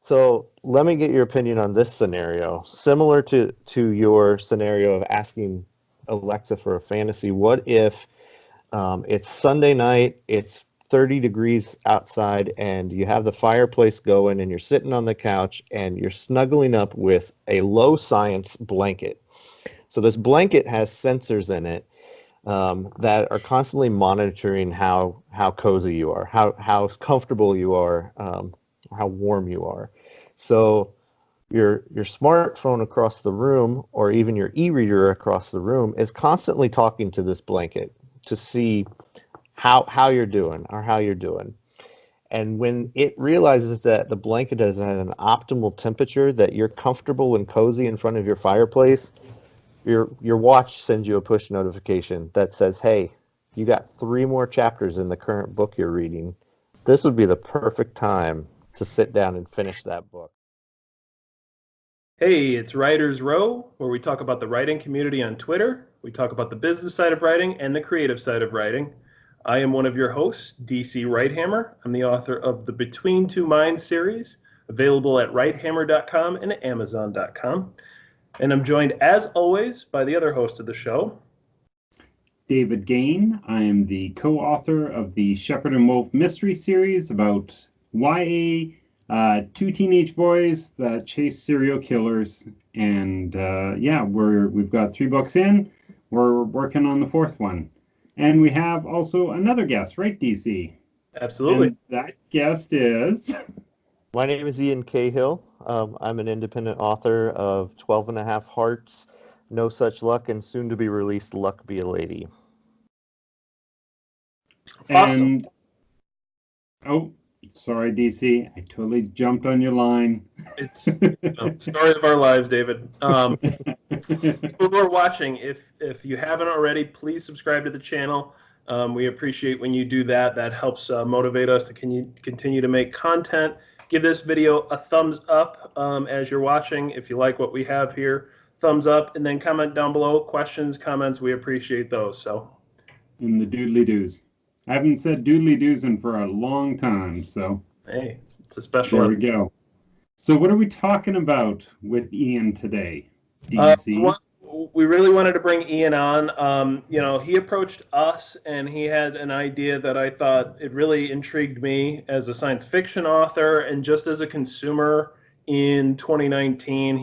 So let me get your opinion on this scenario. Similar to your scenario of asking Alexa for a fantasy, what if it's Sunday night, it's 30 degrees outside, and you have the fireplace going, and you're sitting on the couch, and you're snuggling up with a low science blanket. So this blanket has sensors in it that are constantly monitoring how cozy you are, how comfortable you are, how warm you are. So your smartphone across the room, or even your e-reader across the room, is constantly talking to this blanket to see how you're doing or how you're doing. And when it realizes that the blanket is at an optimal temperature, that you're comfortable and cozy in front of your fireplace, your watch sends you a push notification that says, "Hey, you got 3 more chapters in the current book you're reading. This would be the perfect time to sit down and finish that book." Hey, it's Writers Row, where we talk about the writing community on Twitter. We talk about the business side of writing and the creative side of writing. I am one of your hosts, DC Wright-Hammer. I'm the author of the Between Two Minds series, available at wrighthammer.com and amazon.com. And I'm joined, as always, by the other host of the show, David Gane. I am the co-author of the Shepherd and Wolf mystery series about YA, two teenage boys that chase serial killers. And we've got 3 books in. We're working on the 4th one. And we have also another guest, right, DC? Absolutely. And that guest is... My name is Ian Cahill. I'm an independent author of 12 and a Half Hearts, No Such Luck, and soon to be released Luck Be a Lady. Awesome. Oh, sorry, DC. I totally jumped on your line. It's story of our lives, David. People who are watching, if you haven't already, please subscribe to the channel. We appreciate when you do that. That helps motivate us to continue to make content. Give this video a thumbs up as you're watching. If you like what we have here, thumbs up, and then comment down below. Questions, comments, we appreciate those. So, and the doodly doos. I haven't said doodly doos in for a long time, so. Hey, it's a special There we go. So what are we talking about with Ian today, DC? We really wanted to bring Ian on. He approached us, and he had an idea that I thought it really intrigued me as a science fiction author and just as a consumer in 2019.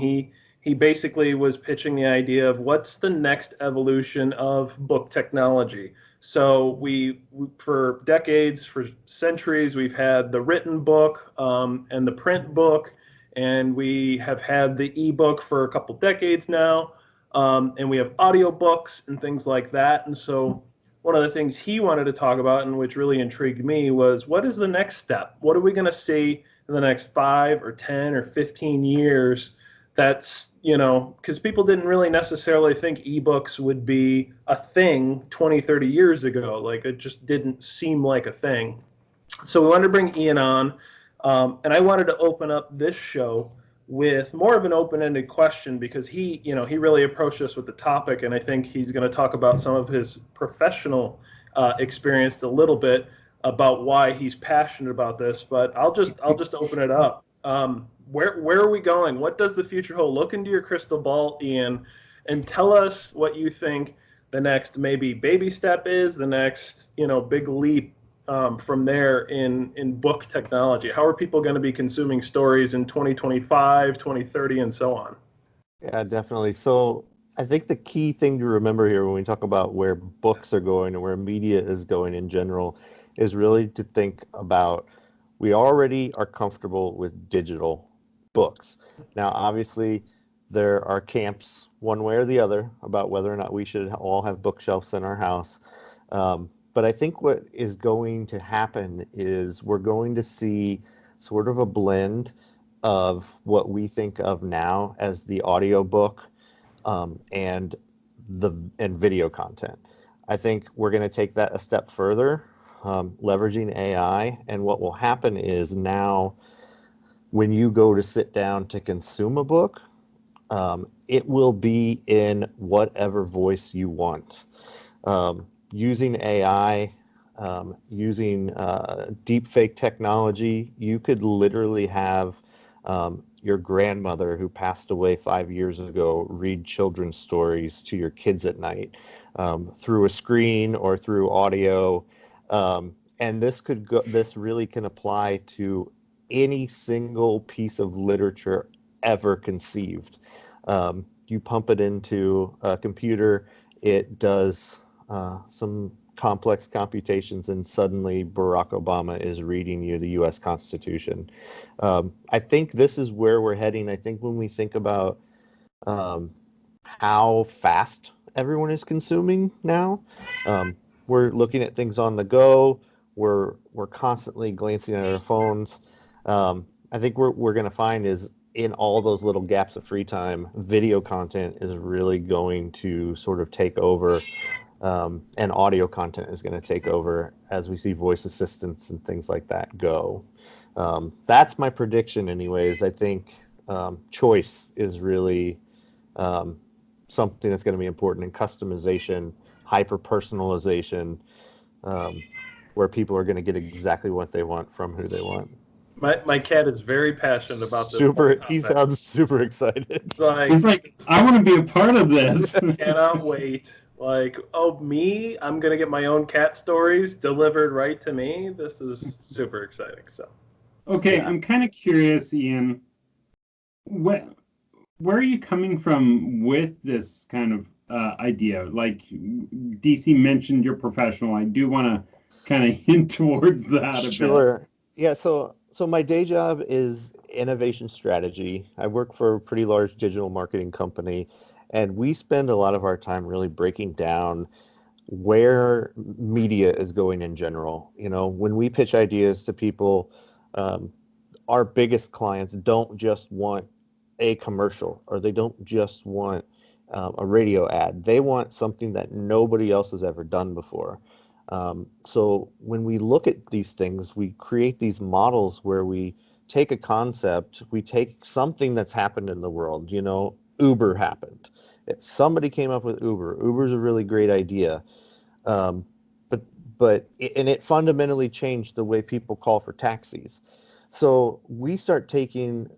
He basically was pitching the idea of what's the next evolution of book technology. So we for decades, for centuries, we've had the written book and the print book, and we have had the ebook for a couple decades now. And we have audiobooks and things like that. And so one of the things he wanted to talk about, and which really intrigued me, was what is the next step? What are we going to see in the next 5 or 10 or 15 years? That's, because people didn't really necessarily think ebooks would be a thing 20, 30 years ago. Like, it just didn't seem like a thing. So we wanted to bring Ian on, and I wanted to open up this show with more of an open-ended question, because he really approached us with the topic, and I think he's going to talk about some of his professional experience a little bit about why he's passionate about this. But I'll just open it up. Where are we going? What does the future hold? Look into your crystal ball, Ian, and tell us what you think the next maybe baby step is, the next big leap from there in book technology. How are people going to be consuming stories in 2025, 2030, and so on? Yeah, definitely. So I think the key thing to remember here when we talk about where books are going and where media is going in general is really to think about, we already are comfortable with digital books. Now, obviously, there are camps one way or the other about whether or not we should all have bookshelves in our house. But I think what is going to happen is we're going to see sort of a blend of what we think of now as the audiobook and video content. I think we're going to take that a step further, leveraging AI. And what will happen is now, when you go to sit down to consume a book, it will be in whatever voice you want. Using AI, using deepfake technology, you could literally have your grandmother who passed away 5 years ago read children's stories to your kids at night, through a screen or through audio. And this really can apply to any single piece of literature ever conceived. You pump it into a computer, it does some complex computations, and suddenly Barack Obama is reading you the U.S. Constitution. I think this is where we're heading. I think when we think about how fast everyone is consuming now, we're looking at things on the go. We're constantly glancing at our phones. I think we're going to find is in all those little gaps of free time, video content is really going to sort of take over, and audio content is going to take over as we see voice assistants and things like that go. That's my prediction anyways. I think choice is really something that's going to be important in customization, hyper-personalization, where people are going to get exactly what they want from who they want. My cat is very passionate about this. He sounds super excited. He's like, I want to be a part of this. Cannot wait. Like, oh, me? I'm going to get my own cat stories delivered right to me. This is super exciting. So, okay, I'm kind of curious, Ian. Where are you coming from with this kind of idea? Like, DC mentioned you're professional. I do want to kind of hint towards that a bit. Sure. Yeah, so my day job is innovation strategy. I work for a pretty large digital marketing company, and we spend a lot of our time really breaking down where media is going in general. You know, when we pitch ideas to people, our biggest clients don't just want a commercial, or they don't just want a radio ad. They want something that nobody else has ever done before. So when we look at these things, we create these models where we take a concept, we take something that's happened in the world. You know, Uber happened. Somebody came up with Uber. Uber's a really great idea. But it fundamentally changed the way people call for taxis. So we start taking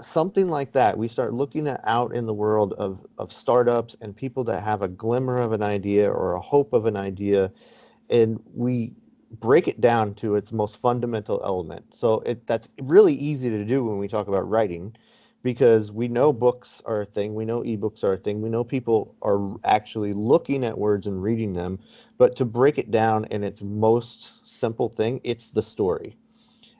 something like that. We start looking out in the world of startups and people that have a glimmer of an idea or a hope of an idea, and we break it down to its most fundamental element. So that's really easy to do when we talk about writing, because we know books are a thing, we know eBooks are a thing, we know people are actually looking at words and reading them. But to break it down in its most simple thing, it's the story.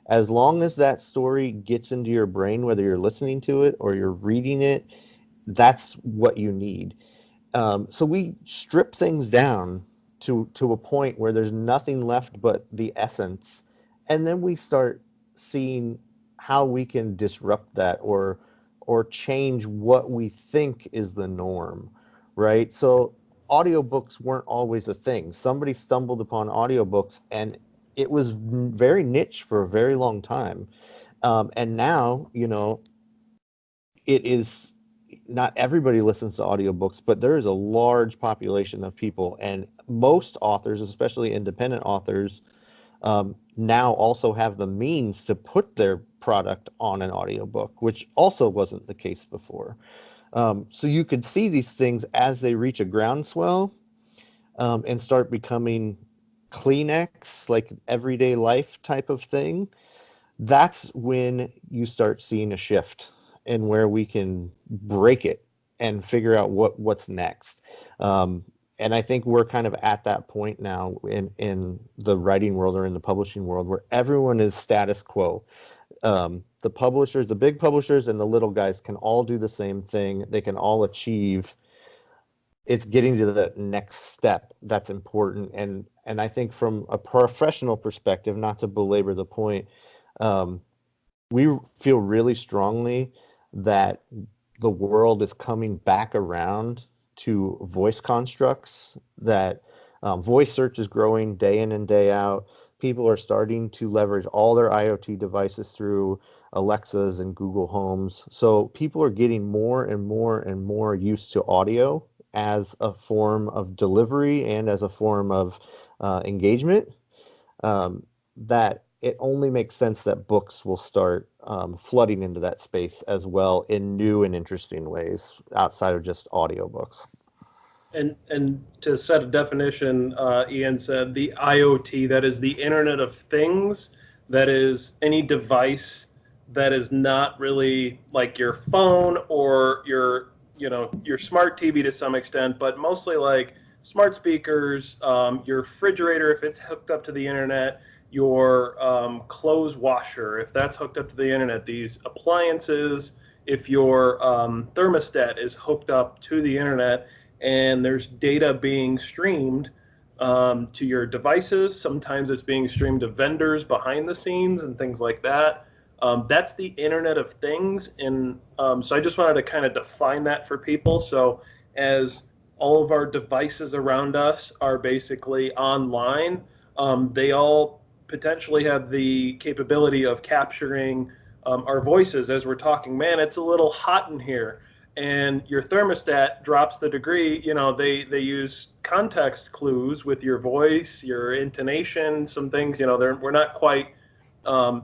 As long as that story gets into your brain, whether you're listening to it or you're reading it, that's what you need. So we strip things down to a point where there's nothing left but the essence, and then we start seeing how we can disrupt that or change what we think is the norm, right? So audiobooks weren't always a thing. Somebody stumbled upon audiobooks, and it was very niche for a very long time. And now, you know, it is not everybody listens to audiobooks, but there is a large population of people, and most authors, especially independent authors, now also have the means to put their product on an audiobook, which also wasn't the case before. So you could see these things as they reach a groundswell, and start becoming Kleenex, like everyday life type of thing. That's when you start seeing a shift and where we can break it and figure out what's next. And I think we're kind of at that point now in the writing world or in the publishing world where everyone is status quo. The publishers, the big publishers and the little guys can all do the same thing. They can all achieve. It's getting to the next step that's important. And I think from a professional perspective, not to belabor the point, we feel really strongly that the world is coming back around to voice constructs, that voice search is growing day in and day out. People are starting to leverage all their IoT devices through Alexas and Google Homes. So people are getting more and more and more used to audio as a form of delivery and as a form of engagement. That it only makes sense that books will start flooding into that space as well in new and interesting ways outside of just audiobooks. And to set a definition, Ian said the IoT, that is the Internet of Things, that is any device that is not really like your phone or your smart TV to some extent, but mostly like smart speakers, your refrigerator if it's hooked up to the internet, your clothes washer if that's hooked up to the internet, these appliances, if your thermostat is hooked up to the internet and there's data being streamed to your devices. Sometimes it's being streamed to vendors behind the scenes and things like that. That's the Internet of Things. And so I just wanted to kind of define that for people. So as all of our devices around us are basically online, they all potentially have the capability of capturing our voices as we're talking. Man, it's a little hot in here. And your thermostat drops the degree. They use context clues with your voice, your intonation, some things. We're not quite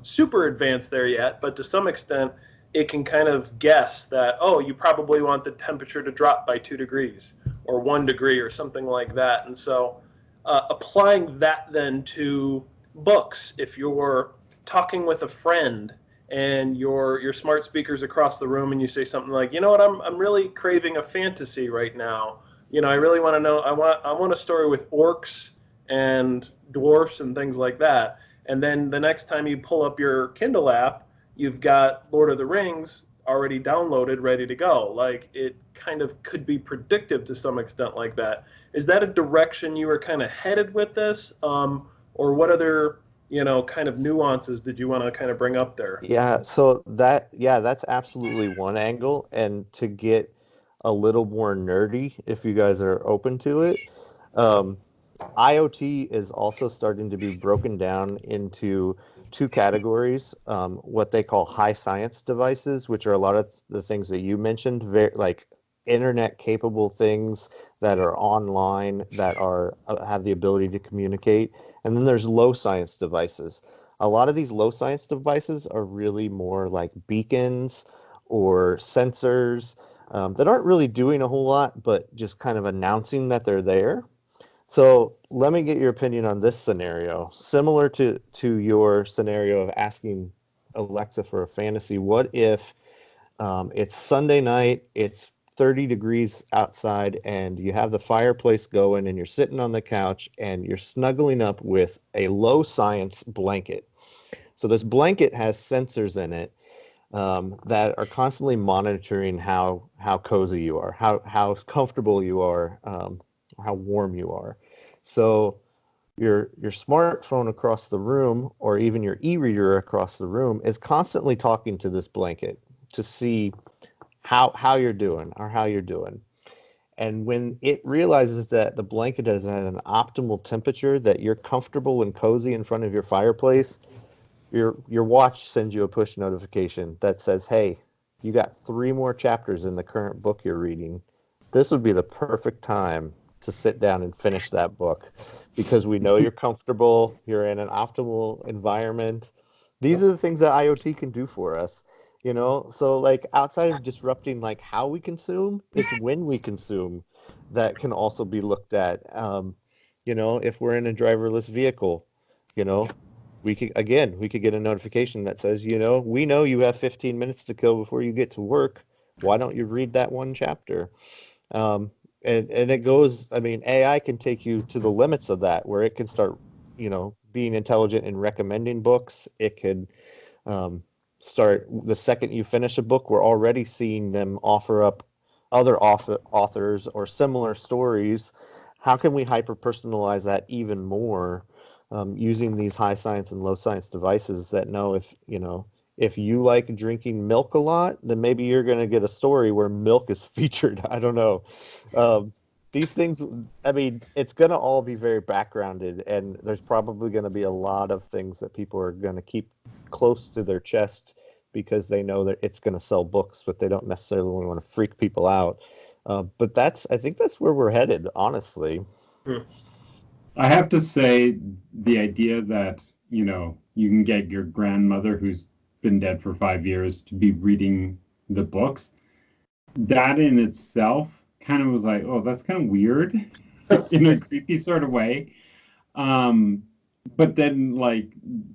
super advanced there yet, but to some extent, it can kind of guess that, oh, you probably want the temperature to drop by 2 degrees or 1 degree or something like that. And so applying that then to books, if you're talking with a friend and your smart speakers across the room and you say something like, you know what, I'm really craving a fantasy right now. I really want to know, I want a story with orcs and dwarfs and things like that. And then the next time you pull up your Kindle app, you've got Lord of the Rings already downloaded, ready to go. Like, it kind of could be predictive to some extent like that. Is that a direction you were kind of headed with this? Or what other kind of nuances did you want to kind of bring up there? Yeah, that's absolutely one angle. And to get a little more nerdy, if you guys are open to it, IoT is also starting to be broken down into 2 categories. What they call high science devices, which are a lot of the things that you mentioned, like internet capable things that are online, that have the ability to communicate. And then there's low science devices. A lot of these low science devices are really more like beacons or sensors that aren't really doing a whole lot, but just kind of announcing that they're there. So let me get your opinion on this scenario. Similar to your scenario of asking Alexa for a fantasy, what if it's Sunday night, it's 30 degrees outside, and you have the fireplace going, and you're sitting on the couch, and you're snuggling up with a low science blanket. So this blanket has sensors in it that are constantly monitoring how cozy you are, how comfortable you are, how warm you are. So your smartphone across the room, or even your e-reader across the room, is constantly talking to this blanket to see how you're doing or how you're doing. And when it realizes that the blanket is at an optimal temperature, that you're comfortable and cozy in front of your fireplace, your watch sends you a push notification that says, hey, you got 3 more chapters in the current book you're reading. This would be the perfect time to sit down and finish that book, because we know you're comfortable, you're in an optimal environment. These are the things that IoT can do for us. So like outside of disrupting like how we consume, it's when we consume that can also be looked at. If we're in a driverless vehicle, we could get a notification that says, we know you have 15 minutes to kill before you get to work. Why don't you read that 1 chapter? And it goes, AI can take you to the limits of that, where it can start, being intelligent in recommending books. It could start, the second you finish a book, we're already seeing them offer up other authors or similar stories. How can we hyper personalize that even more using these high science and low science devices that know if you like drinking milk a lot, then maybe you're going to get a story where milk is featured. I don't know. These things, it's going to all be very backgrounded, and there's probably going to be a lot of things that people are going to keep close to their chest because they know that it's going to sell books, but they don't necessarily want to freak people out. But I think that's where we're headed, honestly. I have to say, the idea that you can get your grandmother who's been dead for 5 years to be reading the books. That in itself kind of was like, oh, that's kind of weird in a creepy sort of way. Um, but then like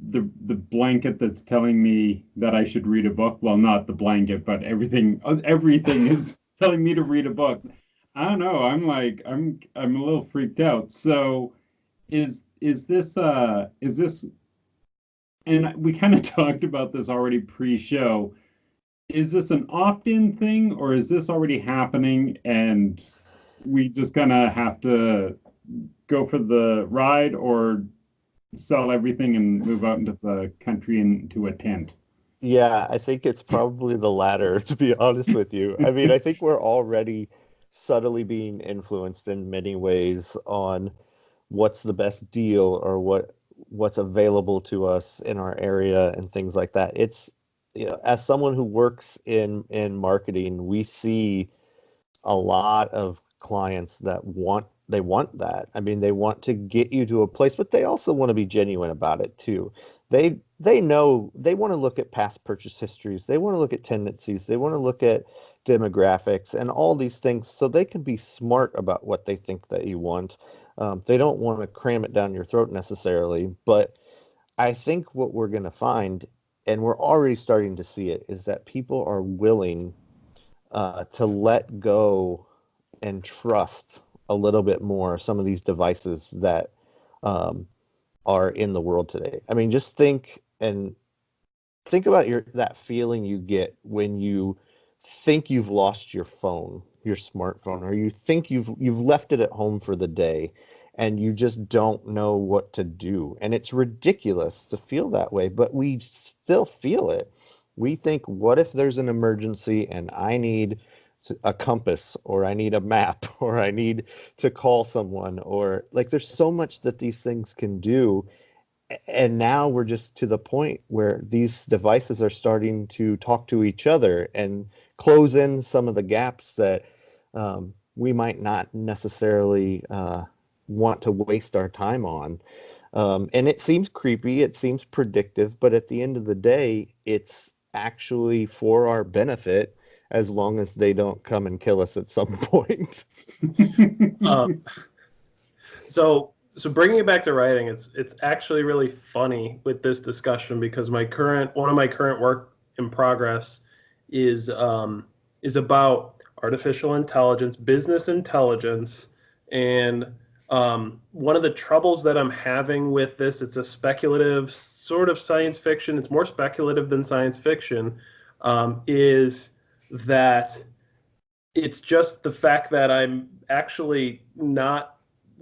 the blanket that's telling me that I should read a book, well, not the blanket, but everything is telling me to read a book. I don't know. I'm a little freaked out. So is this and we kind of talked about this already pre-show. Is this an opt-in thing or is this already happening and we just gonna have to go for the ride or sell everything and move out into the country into a tent? Yeah, I think it's probably the latter, to be honest with you. I mean, I think we're already subtly being influenced in many ways on what's the best deal or what's available to us in our area and things like that. It's, as someone who works in marketing, we see a lot of clients that want that. I mean, they want to get you to a place, but they also want to be genuine about it too. They know they want to look at past purchase histories. They want to look at tendencies. They want to look at demographics and all these things so they can be smart about what they think that you want. They don't want to cram it down your throat necessarily, but I think what we're going to find, and we're already starting to see it, is that people are willing to let go and trust a little bit more some of these devices that are in the world today. I mean, just think about that feeling you get when you think you've lost your phone, your smartphone, or you think you've left it at home for the day and you just don't know what to do. And it's ridiculous to feel that way, but we still feel it. We think, what if there's an emergency and I need a compass or I need a map or I need to call someone, or like there's so much that these things can do. And now we're just to the point where these devices are starting to talk to each other and close in some of the gaps that we might not necessarily want to waste our time on. And it seems creepy, it seems predictive, but at the end of the day, it's actually for our benefit as long as they don't come and kill us at some point. Um, so bringing it back to writing, it's actually really funny with this discussion because one of my current work in progress is about artificial intelligence, business intelligence, and one of the troubles that I'm having with this, it's a speculative sort of science fiction. It's more speculative than science fiction, is that it's just the fact that I'm actually not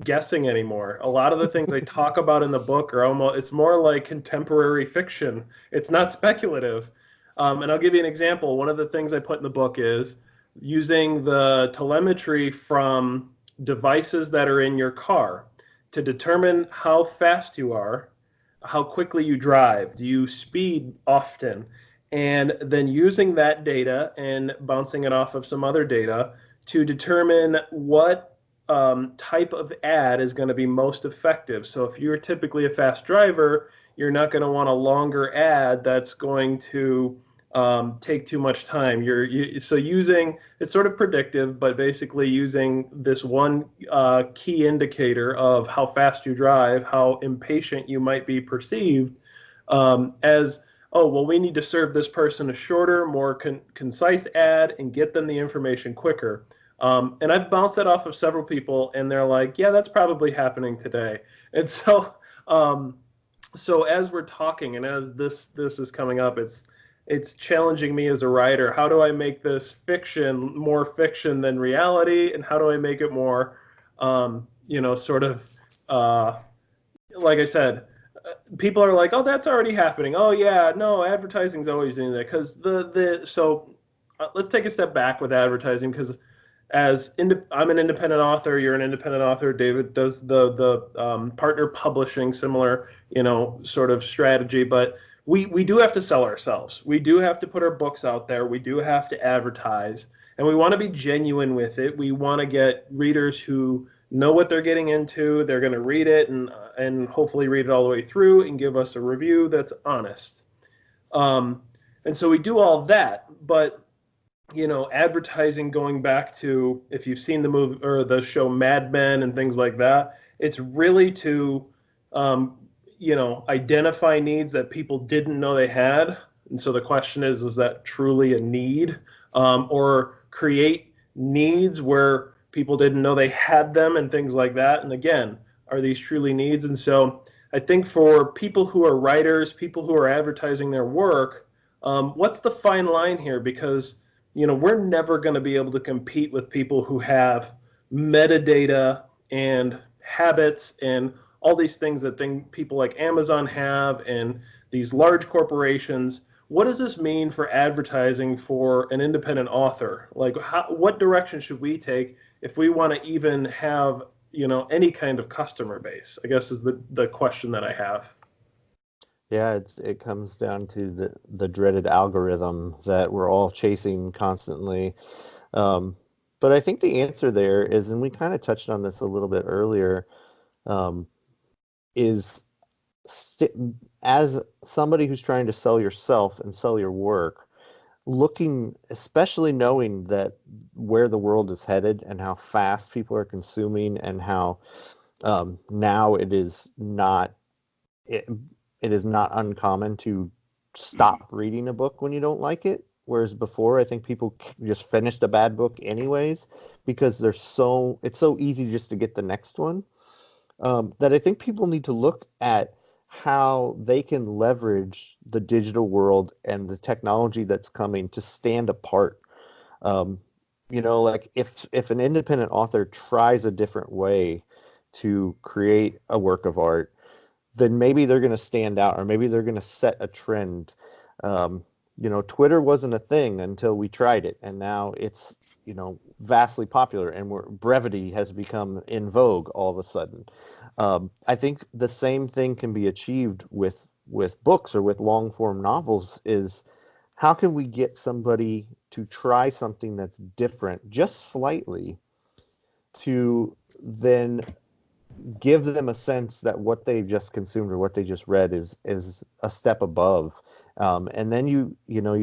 guessing anymore. A lot of the things I talk about in the book it's more like contemporary fiction. It's not speculative. And I'll give you an example. One of the things I put in the book is using the telemetry from devices that are in your car to determine how fast you are, how quickly you drive, do you speed often, and then using that data and bouncing it off of some other data to determine what type of ad is going to be most effective. So if you're typically a fast driver, you're not going to want a longer ad that's going to take too much time. So using, it's sort of predictive, but basically using this one key indicator of how fast you drive, how impatient you might be perceived, as, oh, well, we need to serve this person a shorter, more concise ad and get them the information quicker. And I've bounced that off of several people, and they're like, yeah, that's probably happening today. And so, so as we're talking and as this is coming up, it's challenging me as a writer. How do I make this fiction more fiction than reality? And how do I make it more, sort of, like I said, people are like, oh, that's already happening. Oh, yeah, no, advertising's always doing that. Because so let's take a step back with advertising, because I'm an independent author, you're an independent author, David does the partner publishing, similar, sort of strategy, but we do have to sell ourselves. We do have to put our books out there. We do have to advertise, and we want to be genuine with it. We want to get readers who know what they're getting into. They're going to read it and hopefully read it all the way through and give us a review that's honest. And so we do all that, but advertising, going back to, if you've seen the movie or the show Mad Men and things like that, it's really to identify needs that people didn't know they had. And so the question is that truly a need, or create needs where people didn't know they had them and things like that? And again, are these truly needs? And so I think for people who are writers, people who are advertising their work, what's the fine line here? Because we're never going to be able to compete with people who have metadata and habits and all these things that people like Amazon have, and these large corporations. What does this mean for advertising for an independent author? Like, what direction should we take if we want to even have any kind of customer base? I guess is the question that I have. Yeah, it comes down to the dreaded algorithm that we're all chasing constantly. But I think the answer there is, and we kind of touched on this a little bit earlier, is as somebody who's trying to sell yourself and sell your work, looking, especially knowing that where the world is headed and how fast people are consuming, and how now it is not uncommon to stop reading a book when you don't like it. Whereas before, I think people just finished a bad book anyways, because it's so easy just to get the next one. That I think people need to look at how they can leverage the digital world and the technology that's coming to stand apart. Like if an independent author tries a different way to create a work of art, then maybe they're going to stand out, or maybe they're going to set a trend. Twitter wasn't a thing until we tried it, and now it's vastly popular, and brevity has become in vogue all of a sudden. I think the same thing can be achieved with books or with long form novels. Is how can we get somebody to try something that's different, just slightly, to then give them a sense that what they've just consumed or what they just read is a step above, and then you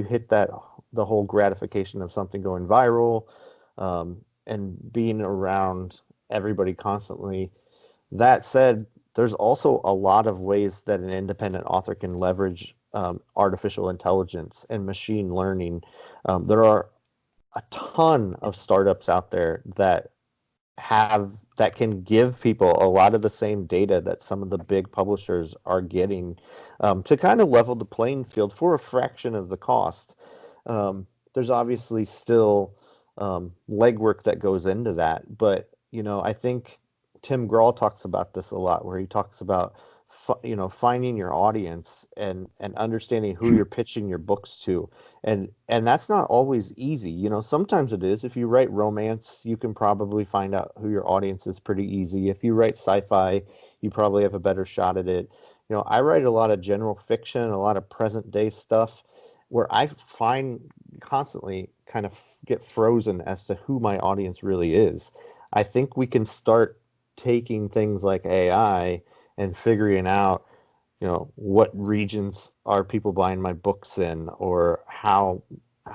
hit the whole gratification of something going viral, and being around everybody constantly. That said, there's also a lot of ways that an independent author can leverage artificial intelligence and machine learning. There are a ton of startups out there that can give people a lot of the same data that some of the big publishers are getting, to kind of level the playing field for a fraction of the cost. There's obviously still legwork that goes into that, but I think Tim Grahl talks about this a lot, where he talks about finding your audience and understanding who you're pitching your books to, and that's not always easy. Sometimes it is. If you write romance, you can probably find out who your audience is pretty easy. If you write sci-fi, you probably have a better shot at it. I write a lot of general fiction, a lot of present day stuff, where I find constantly kind of get frozen as to who my audience really is. I think we can start taking things like AI and figuring out, what regions are people buying my books in, or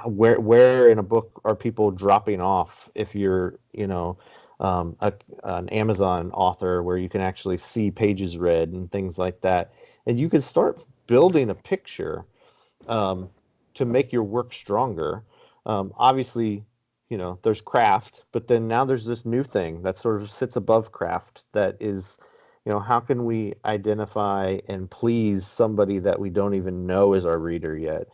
where in a book are people dropping off if you're, an Amazon author, where you can actually see pages read and things like that. And you can start building a picture to make your work stronger. Obviously, there's craft, but then now there's this new thing that sort of sits above craft, that is, how can we identify and please somebody that we don't even know is our reader yet?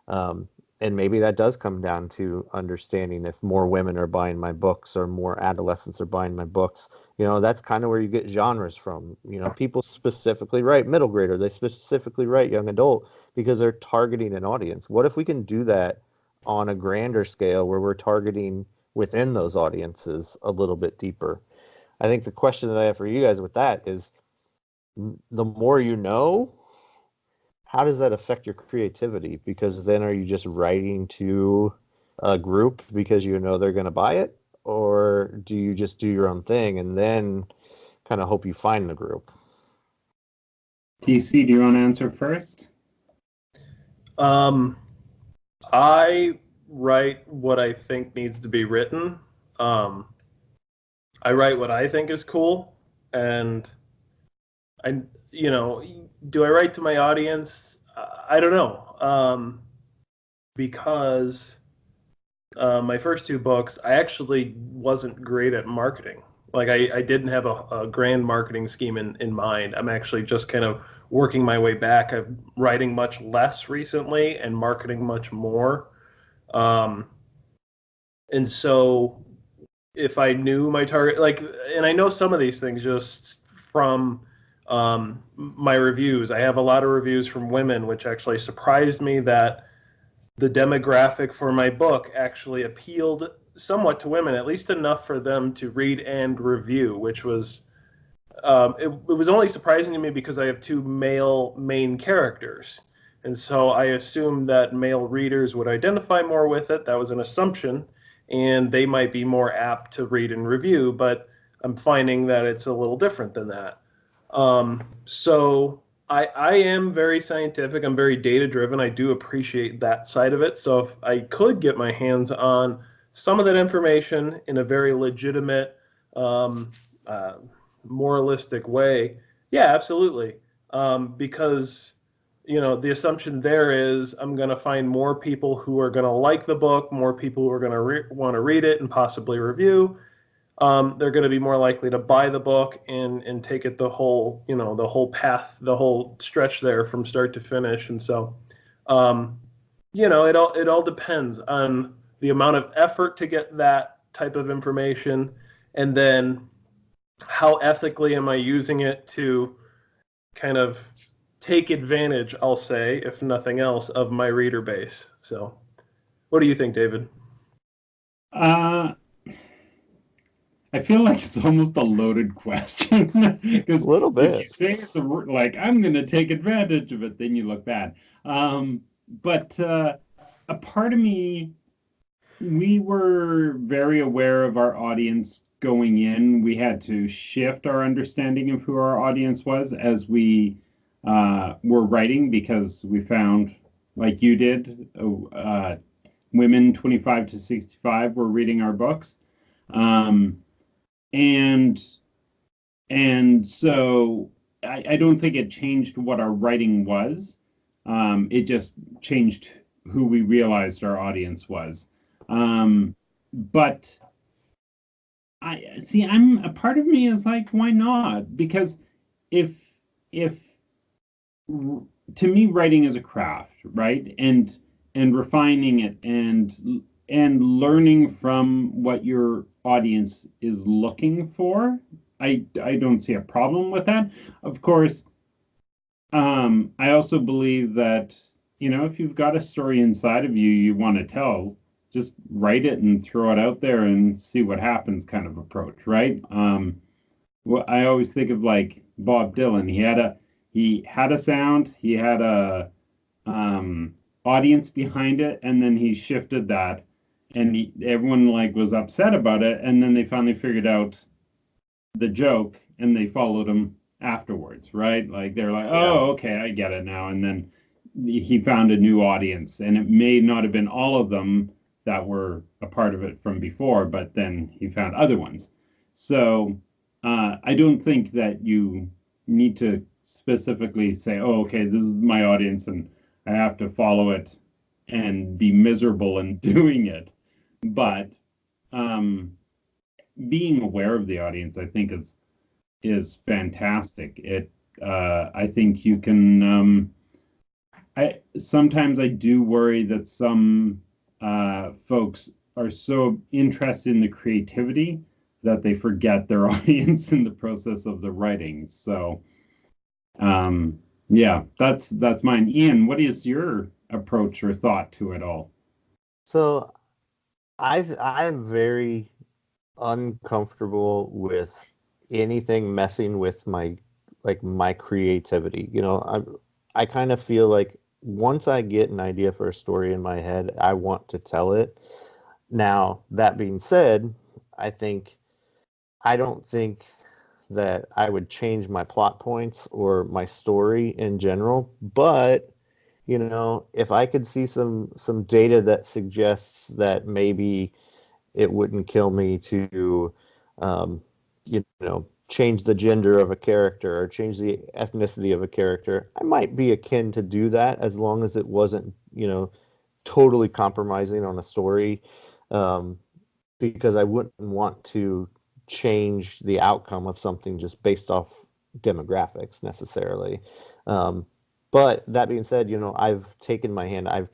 And maybe that does come down to understanding if more women are buying my books or more adolescents are buying my books. That's kind of where you get genres from. People specifically write middle grader, they specifically write young adult, because they're targeting an audience. What if we can do that on a grander scale, where we're targeting within those audiences a little bit deeper? I think the question that I have for you guys with that is, the more how does that affect your creativity? Because then, are you just writing to a group because they're going to buy it? or do you just do your own thing and then kind of hope you find the group? DC, do you want to answer first? I write what I think needs to be written. I write what I think is cool, and do I write to my audience? I don't know, because my first two books, I actually wasn't great at marketing. Like I didn't have a grand marketing scheme in mind. I'm actually just kind of working my way back. I'm writing much less recently and marketing much more. And so if I knew my target, and I know some of these things just from my reviews. I have a lot of reviews from women, which actually surprised me that the demographic for my book actually appealed somewhat to women, at least enough for them to read and review, which was, it was only surprising to me because I have two male main characters. And so I assumed that male readers would identify more with it. That was an assumption, and they might be more apt to read and review, but I'm finding that it's a little different than that. So I am very scientific. I'm very data driven. I do appreciate that side of it. So if I could get my hands on some of that information in a very legitimate, moralistic way, yeah, absolutely. Because the assumption there is I'm going to find more people who are going to like the book, more people who are going to want to read it and possibly review. They're going to be more likely to buy the book and take it the whole path, the whole stretch there from start to finish. And so, it all depends on the amount of effort to get that type of information, and then how ethically am I using it to kind of take advantage, I'll say, if nothing else, of my reader base. So what do you think, David? I feel like it's almost a loaded question because A little bit. if you say the word like I'm going to take advantage of it, then you look bad. But a part of me, we were very aware of our audience going in. We had to shift our understanding of who our audience was as we were writing, because we found, like you did, women 25 to 65 were reading our books. And so I don't think it changed what our writing was. It just changed who we realized our audience was. But I'm a part of me is like, why not? Because if to me, writing is a craft, right? And refining it and learning from what your audience is looking for. I don't see a problem with that. Of course, I also believe that, if you've got a story inside of you want to tell, just write it and throw it out there and see what happens kind of approach, right? Well, I always think of like Bob Dylan. He had a sound, he had a audience behind it, and then he shifted that, and everyone like was upset about it, and then they finally figured out the joke and they followed him afterwards, right? Like they're like, oh, okay, I get it now. And then he found a new audience, and it may not have been all of them that were a part of it from before, but then he found other ones. So I don't think that you need to specifically say, oh, okay, this is my audience and I have to follow it and be miserable in doing it. But being aware of the audience, I think, is fantastic. I think you can. Sometimes I do worry that some folks are so interested in the creativity that they forget their audience in the process of the writing. So, yeah, that's mine. Ian, what is your approach or thought to it all? So, I'm very uncomfortable with anything messing with my creativity. I kind of feel like once I get an idea for a story in my head, I want to tell it. Now, that being said, I don't think that I would change my plot points or my story in general, but if I could see some data that suggests that maybe it wouldn't kill me to change the gender of a character or change the ethnicity of a character, I might be akin to do that as long as it wasn't, totally compromising on a story, because I wouldn't want to change the outcome of something just based off demographics necessarily. But that being said, I've taken my hand. I've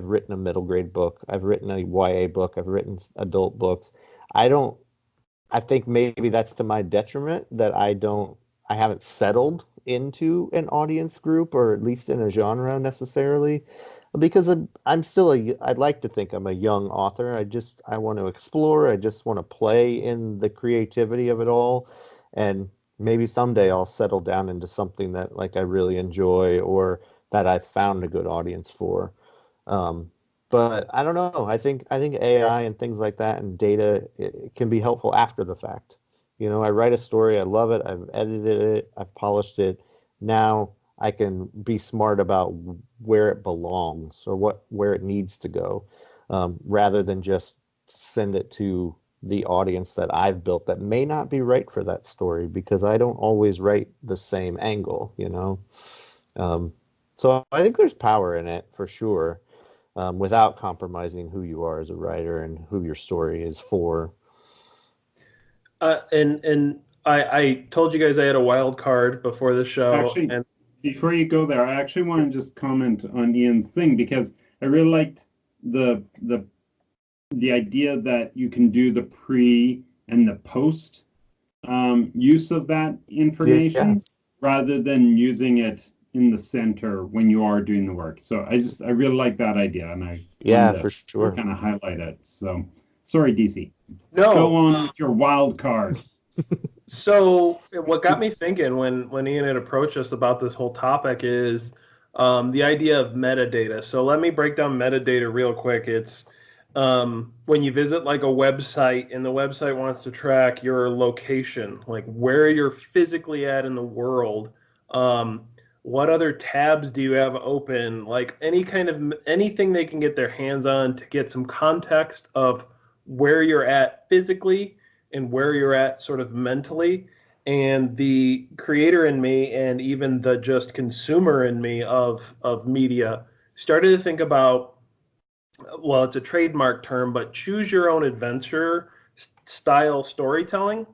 written a middle grade book. I've written a YA book. I've written adult books. I think maybe that's to my detriment that I haven't settled into an audience group, or at least in a genre necessarily, because I'd like to think I'm a young author. I want to explore. I just want to play in the creativity of it all. And maybe someday I'll settle down into something that like I really enjoy or that I've found a good audience for. But I don't know. I think AI and things like that and data, it can be helpful after the fact. I write a story, I love it, I've edited it, I've polished it. Now I can be smart about where it belongs or where it needs to go, rather than just send it to the audience that I've built that may not be right for that story, because I don't always write the same angle. So I think there's power in it for sure, without compromising who you are as a writer and who your story is for. And I told you guys I had a wild card before the show. Actually, and before you go there, I actually want to just comment on Ian's thing, because I really liked the idea that you can do the pre and the post use of that information, rather than using it in the center when you are doing the work. So I really like that idea, and I for sure kind of highlight it. So sorry, DC. No, go on with your wild card. So what got me thinking when Ian had approached us about this whole topic is the idea of metadata. So let me break down metadata real quick. It's when you visit like a website and the website wants to track your location, like where you're physically at in the world. What other tabs do you have open? Like anything they can get their hands on to get some context of where you're at physically and where you're at sort of mentally. And the creator in me and even the just consumer in me of media started to think about, well, it's a trademark term, but choose your own adventure style storytelling,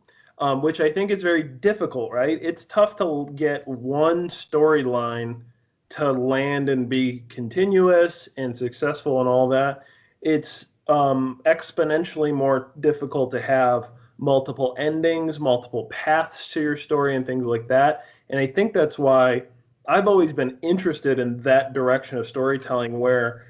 which I think is very difficult, right? It's tough to get one storyline to land and be continuous and successful and all that. It's exponentially more difficult to have multiple endings, multiple paths to your story, and things like that. And I think that's why I've always been interested in that direction of storytelling, where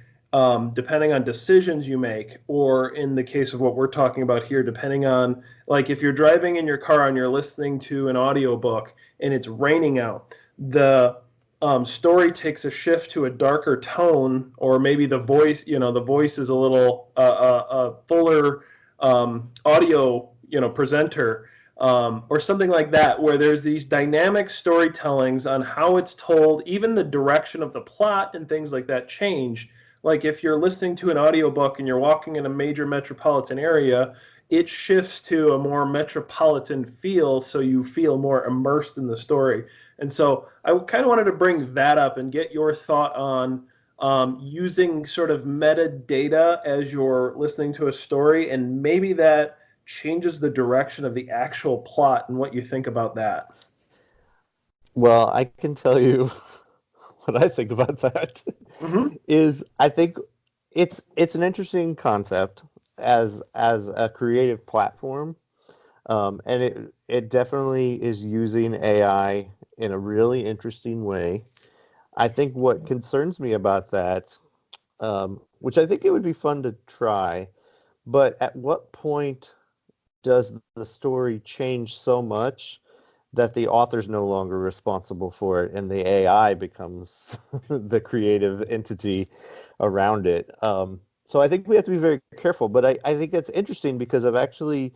depending on decisions you make, or in the case of what we're talking about here, depending on, like, if you're driving in your car and you're listening to an audiobook and it's raining out, the story takes a shift to a darker tone, or maybe the voice is a little fuller audio, presenter, or something like that, where there's these dynamic storytellings on how it's told, even the direction of the plot and things like that change. Like if you're listening to an audiobook and you're walking in a major metropolitan area, it shifts to a more metropolitan feel, so you feel more immersed in the story. And so I kind of wanted to bring that up and get your thought on using sort of metadata as you're listening to a story, and maybe that changes the direction of the actual plot, and what you think about that. Well, I can tell you what I think about that. Mm-hmm. Is I think it's an interesting concept as a creative platform, and it definitely is using AI in a really interesting way. I think what concerns me about that, which I think it would be fun to try, but at what point does the story change so much that the author's no longer responsible for it and the AI becomes the creative entity around it? So I think we have to be very careful. But I think that's interesting because I've actually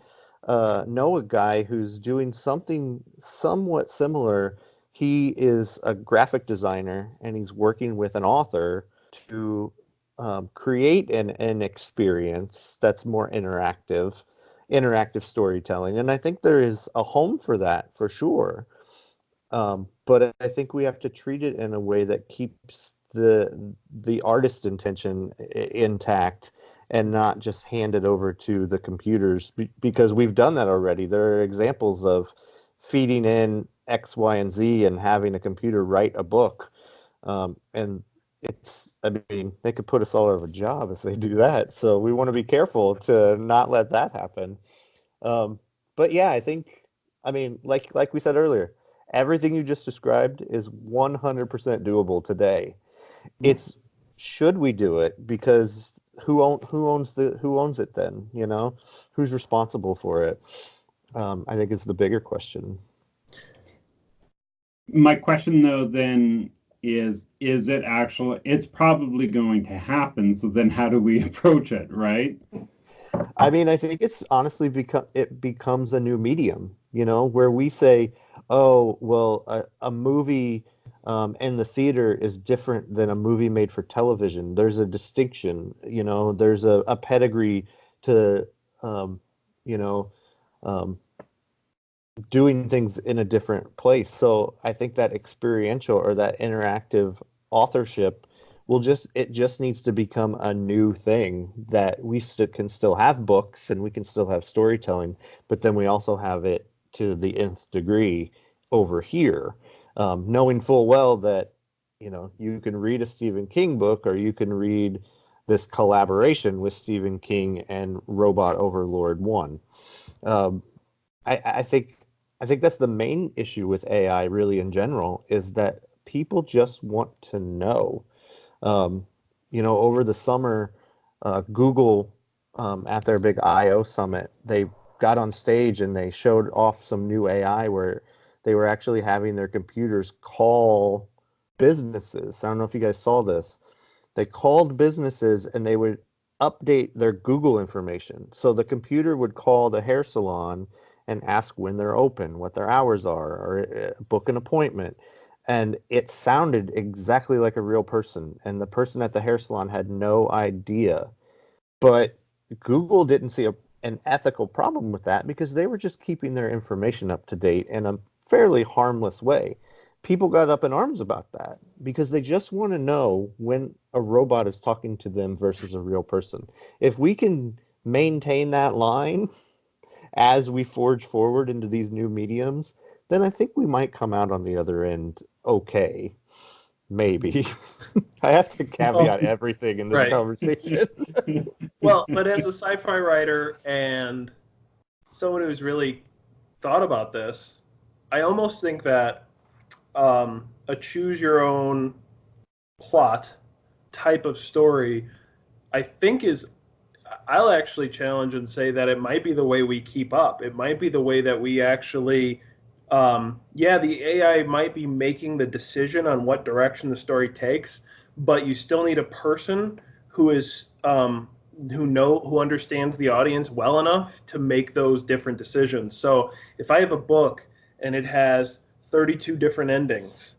know a guy who's doing something somewhat similar. He is a graphic designer and he's working with an author to create an experience that's more interactive storytelling. And I think there is a home for that for sure. But I think we have to treat it in a way that keeps the artist intention intact and not just hand it over to the computers because we've done that already. There are examples of feeding in X, Y, and Z and having a computer write a book. And I mean, they could put us all out of a job if they do that. So we want to be careful to not let that happen. But yeah, I mean, like we said earlier, everything you just described is 100% doable today. It's should we do it? Because who owns it then? You know, who's responsible for it? I think is the bigger question. My question though then is it actually? It's probably going to happen. So then, how do we approach it? Right? I mean, I think it's honestly becomes a new medium. You know, where we say, oh, well, a movie in the theater is different than a movie made for television. There's a distinction, you know, there's a pedigree to, you know, doing things in a different place. So I think that experiential or that interactive authorship it just needs to become a new thing that we can still have books and we can still have storytelling, but then we also have it to the nth degree over here, knowing full well that, you know, you can read a Stephen King book or you can read this collaboration with Stephen King and Robot Overlord 1. I think that's the main issue with AI really in general is that people just want to know. You know, over the summer, Google at their big I/O summit, they got on stage and they showed off some new AI where they were actually having their computers call businesses. I don't know if you guys saw this. They called businesses and they would update their Google information. So the computer would call the hair salon and ask when they're open, what their hours are, or book an appointment. And it sounded exactly like a real person. And the person at the hair salon had no idea. But Google didn't see an ethical problem with that because they were just keeping their information up to date in a fairly harmless way. People got up in arms about that because they just want to know when a robot is talking to them versus a real person. If we can maintain that line as we forge forward into these new mediums, then I think we might come out on the other end okay. Maybe. I have to caveat everything in this conversation. Well, but as a sci-fi writer and someone who's really thought about this, I almost think that a choose your own plot type of story, I think I'll actually challenge and say that it might be the way we keep up. It might be the way that we actually, the AI might be making the decision on what direction the story takes, but you still need a person who is who understands the audience well enough to make those different decisions. So if I have a book and it has 32 different endings,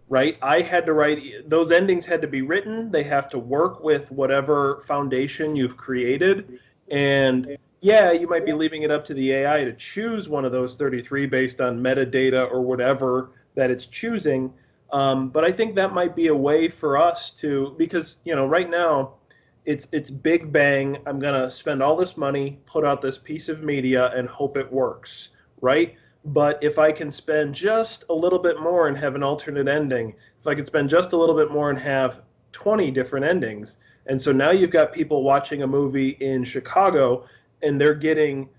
right? I had to write, those endings had to be written. They have to work with whatever foundation you've created. And yeah, you might be leaving it up to the AI to choose one of those 33 based on metadata or whatever that it's choosing. But I think that might be a way for us to, because, you know, right now it's big bang. I'm going to spend all this money, put out this piece of media and hope it works, right? But if I can spend just a little bit more and have an alternate ending, if I can spend just a little bit more and have 20 different endings, and so now you've got people watching a movie in Chicago and they're getting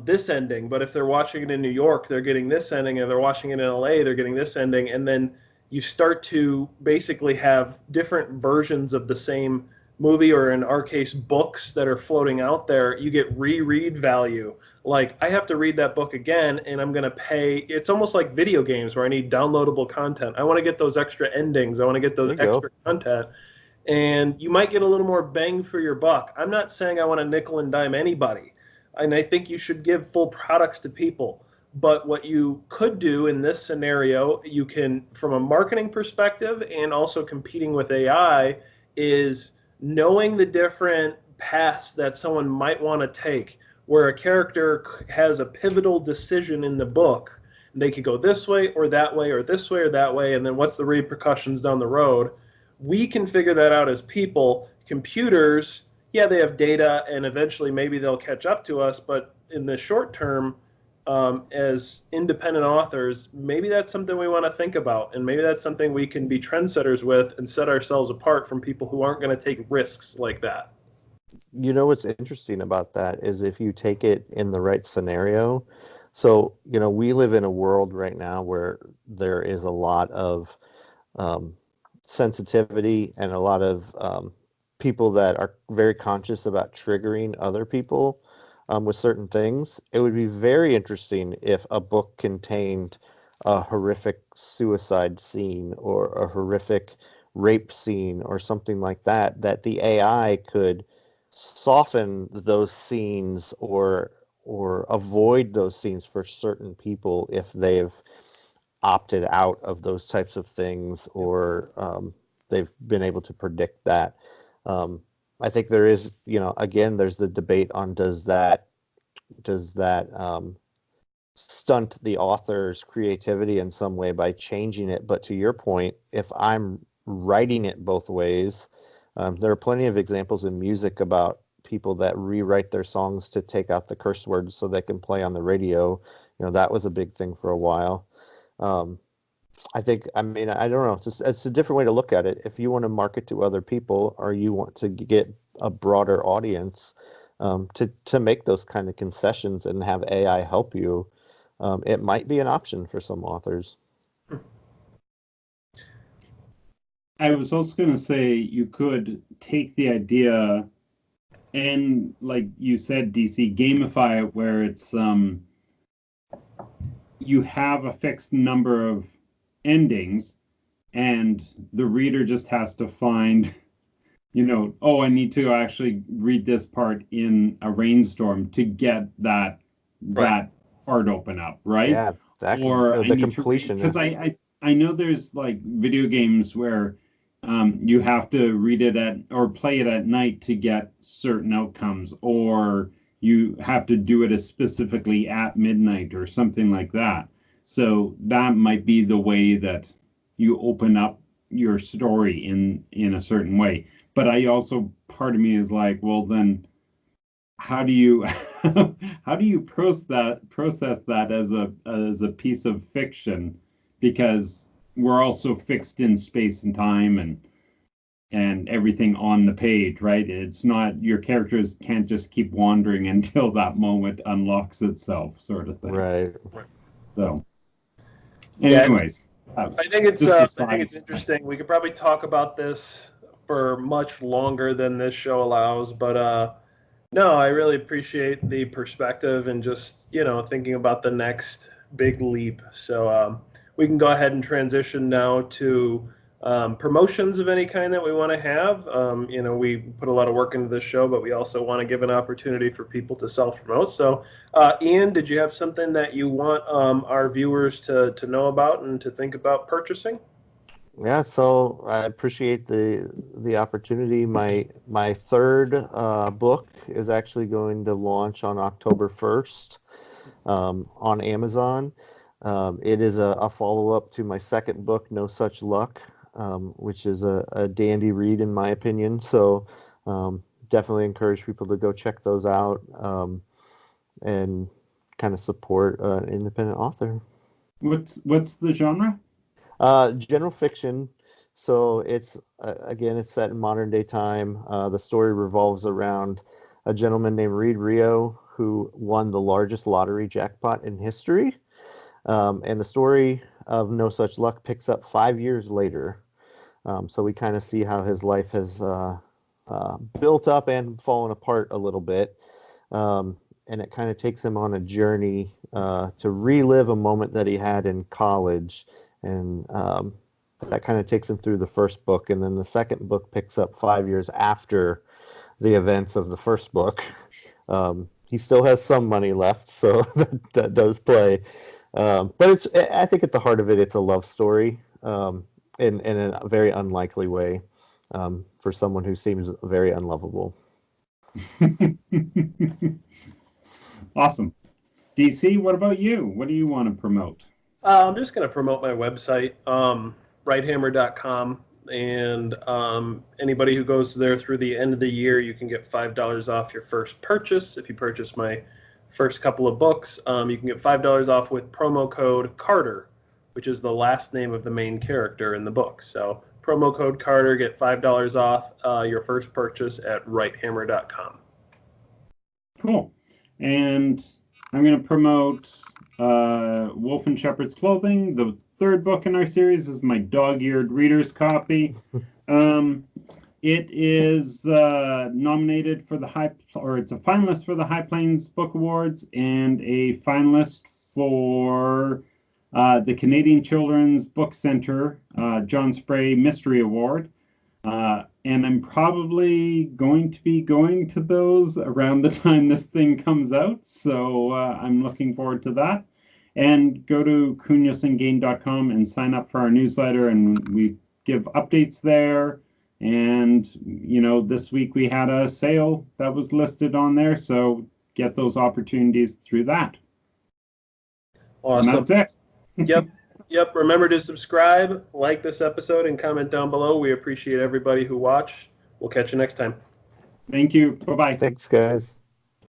this ending, but if they're watching it in New York, they're getting this ending, and they're watching it in LA, they're getting this ending, and then you start to basically have different versions of the same movie, or in our case, books that are floating out there. You get reread value. Like, I have to read that book again, and I'm going to pay. It's almost like video games where I need downloadable content. I want to get those extra endings. I want to get those extra content. and you might get a little more bang for your buck. I'm not saying I want to nickel and dime anybody, and I think you should give full products to people. But what you could do in this scenario, you can, from a marketing perspective and also competing with AI, is knowing the different paths that someone might want to take, where a character has a pivotal decision in the book. They could go this way or that way or this way or that way, and then what's the repercussions down the road? We can figure that out as people. Computers, yeah, they have data, and eventually maybe they'll catch up to us, but in the short term, as independent authors, maybe that's something we want to think about, and maybe that's something we can be trendsetters with and set ourselves apart from people who aren't going to take risks like that. You know what's interesting about that is if you take it in the right scenario. So, we live in a world right now where there is a lot of sensitivity and a lot of people that are very conscious about triggering other people with certain things. It would be very interesting if a book contained a horrific suicide scene or a horrific rape scene or something like that, that the AI could soften those scenes or avoid those scenes for certain people if they've opted out of those types of things, or they've been able to predict that. I think there is, again, there's the debate on does that stunt the author's creativity in some way by changing it? But to your point, if I'm writing it both ways, there are plenty of examples in music about people that rewrite their songs to take out the curse words so they can play on the radio. That was a big thing for a while. I don't know. It's a different way to look at it. If you want to market to other people or you want to get a broader audience, to make those kind of concessions and have AI help you, it might be an option for some authors. I was also going to say you could take the idea and, like you said, DC, gamify it where it's you have a fixed number of endings and the reader just has to find, oh, I need to actually read this part in a rainstorm to get that part open up, right? Yeah, exactly. Or the completion. Because I know there's like video games where you have to read it or play it at night to get certain outcomes, or you have to do it specifically at midnight or something like that. So that might be the way that you open up your story in a certain way. But part of me is like, well, then how do you how do you process that as a piece of fiction? Because we're also fixed in space and time and everything on the page, right? It's not, your characters can't just keep wandering until that moment unlocks itself, sort of thing. Right. So, anyways, I think it's interesting. We could probably talk about this for much longer than this show allows, but no, I really appreciate the perspective and just thinking about the next big leap. So we can go ahead and transition now to promotions of any kind that we want to have. We put a lot of work into this show, but we also want to give an opportunity for people to self-promote. So, Ian, did you have something that you want our viewers to know about and to think about purchasing? Yeah, so I appreciate the opportunity. My third book is actually going to launch on October 1st on Amazon. It is a follow-up to my second book, No Such Luck, which is a dandy read in my opinion. So definitely encourage people to go check those out and kind of support an independent author. What's the genre? General fiction. So it's set in modern day time. The story revolves around a gentleman named Reed Rio who won the largest lottery jackpot in history. And the story of No Such Luck picks up 5 years later. So we kind of see how his life has built up and fallen apart a little bit. And it kind of takes him on a journey to relive a moment that he had in college and that kind of takes him through the first book, and then the second book picks up 5 years after the events of the first book. He still has some money left, so that does play. But I think at the heart of it, it's a love story, in a very unlikely way, for someone who seems very unlovable. Awesome. DC, what about you? What do you want to promote? I'm just going to promote my website, Wright-Hammer.com. And anybody who goes there through the end of the year, you can get $5 off your first purchase. If you purchase my first couple of books, you can get $5 off with promo code Carter, which is the last name of the main character in the book. So promo code Carter, get $5 off your first purchase at Wright-Hammer.com. Cool. And I'm going to promote Wolf and Shepherd's Clothing. The third book in our series is my dog-eared reader's copy. It is nominated for it's a finalist for the High Plains Book Awards and a finalist for the Canadian Children's Book Center John Spray Mystery Award. And I'm probably going to be going to those around the time this thing comes out. So I'm looking forward to that. And go to kunasandgane.com and sign up for our newsletter, and we give updates there. And, this week we had a sale that was listed on there, so get those opportunities through that. Awesome. And that's it. Yep. Remember to subscribe, like this episode, and comment down below. We appreciate everybody who watched. We'll catch you next time. Thank you. Bye-bye. Thanks, guys.